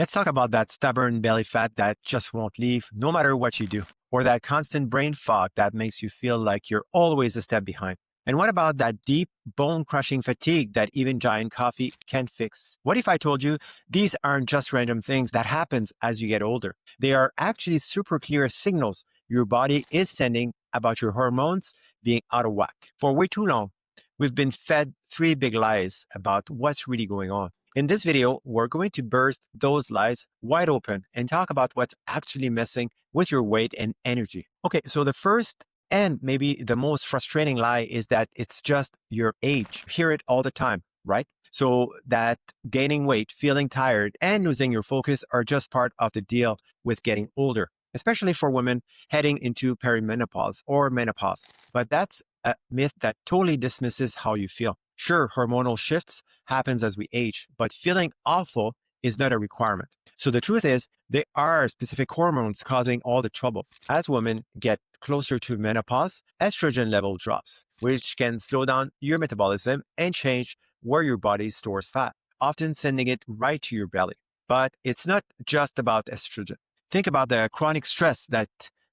Let's talk about that stubborn belly fat that just won't leave no matter what you do, or that constant brain fog that makes you feel like you're always a step behind. And what about that deep, bone crushing fatigue that even giant coffee can't fix? What if I told you these aren't just random things that happens as you get older? They are actually super clear signals your body is sending about your hormones being out of whack. For way too long, we've been fed three big lies about what's really going on. In this video, we're going to burst those lies wide open and talk about what's actually messing with your weight and energy. Okay, so the first and maybe the most frustrating lie is that it's just your age. You hear it all the time, right? So that gaining weight, feeling tired, and losing your focus are just part of the deal with getting older, especially for women heading into perimenopause or menopause. But that's a myth that totally dismisses how you feel. Sure, hormonal shifts happens as we age, but feeling awful is not a requirement. So the truth is, there are specific hormones causing all the trouble. As women get closer to menopause, estrogen level drops, which can slow down your metabolism and change where your body stores fat, often sending it right to your belly. But it's not just about estrogen. Think about the chronic stress that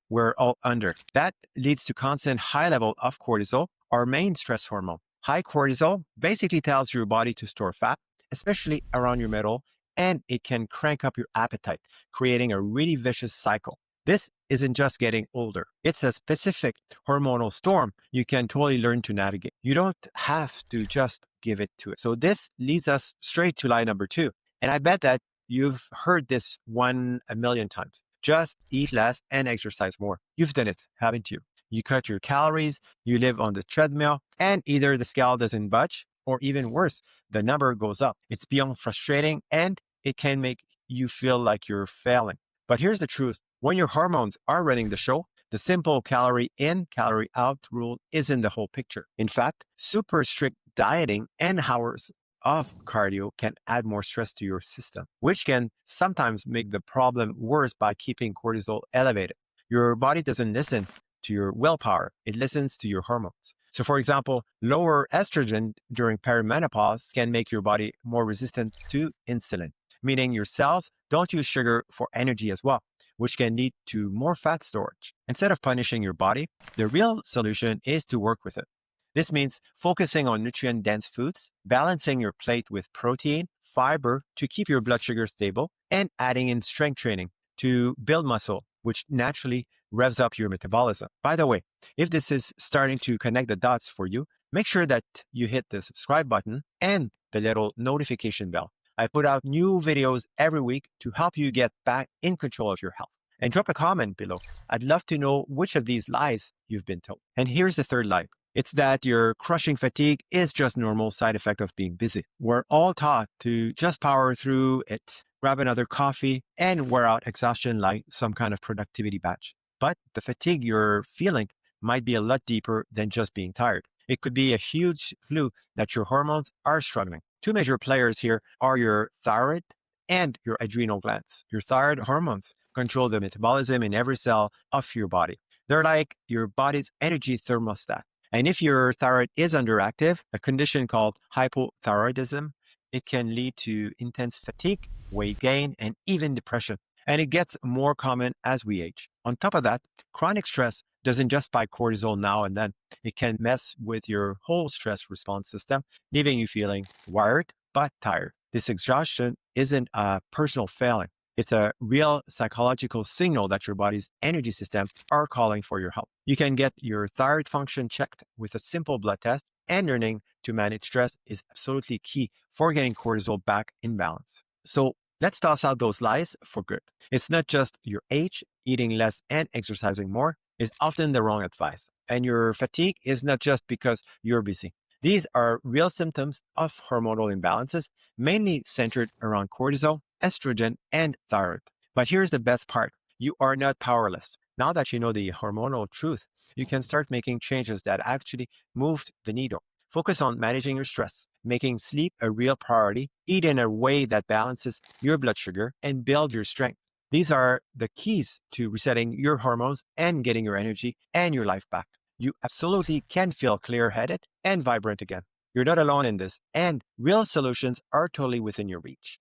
we're all under. That leads to constant high level of cortisol, our main stress hormone. High cortisol basically tells your body to store fat, especially around your middle, and it can crank up your appetite, creating a really vicious cycle. This isn't just getting older. It's a specific hormonal storm you can totally learn to navigate. You don't have to just give it to it. So this leads us straight to lie number two. And I bet that you've heard this a million times. Just eat less and exercise more. You've done it, haven't you? You cut your calories, you live on the treadmill, and either the scale doesn't budge, or even worse, the number goes up. It's beyond frustrating, and it can make you feel like you're failing. But here's the truth. When your hormones are running the show, the simple calorie in, calorie out rule isn't the whole picture. In fact, super strict dieting and hours of cardio can add more stress to your system, which can sometimes make the problem worse by keeping cortisol elevated. Your body doesn't listen to your willpower, it listens to your hormones. So for example, lower estrogen during perimenopause can make your body more resistant to insulin, meaning your cells don't use sugar for energy as well, which can lead to more fat storage. Instead of punishing your body, the real solution is to work with it. This means focusing on nutrient-dense foods, balancing your plate with protein, fiber to keep your blood sugar stable, and adding in strength training to build muscle, which naturally revs up your metabolism. By the way, if this is starting to connect the dots for you, make sure that you hit the subscribe button and the little notification bell. I put out new videos every week to help you get back in control of your health. And drop a comment below. I'd love to know which of these lies you've been told. And here's the third lie. It's that your crushing fatigue is just normal side effect of being busy. We're all taught to just power through it, grab another coffee, and wear out exhaustion like some kind of productivity badge. But the fatigue you're feeling might be a lot deeper than just being tired. It could be a huge clue that your hormones are struggling. Two major players here are your thyroid and your adrenal glands. Your thyroid hormones control the metabolism in every cell of your body. They're like your body's energy thermostat. And if your thyroid is underactive, a condition called hypothyroidism, it can lead to intense fatigue, weight gain, and even depression. And it gets more common as we age. On top of that, chronic stress doesn't just spike cortisol now and then. It can mess with your whole stress response system, leaving you feeling wired but tired. This exhaustion isn't a personal failing. It's a real psychological signal that your body's energy system are calling for your help. You can get your thyroid function checked with a simple blood test, and learning to manage stress is absolutely key for getting cortisol back in balance. So let's toss out those lies for good. It's not just your age. Eating less and exercising more is often the wrong advice. And your fatigue is not just because you're busy. These are real symptoms of hormonal imbalances, mainly centered around cortisol, estrogen, and thyroid. But here's the best part. You are not powerless. Now that you know the hormonal truth, you can start making changes that actually moved the needle. Focus on managing your stress, making sleep a real priority, eat in a way that balances your blood sugar, and build your strength. These are the keys to resetting your hormones and getting your energy and your life back. You absolutely can feel clear-headed and vibrant again. You're not alone in this, and real solutions are totally within your reach.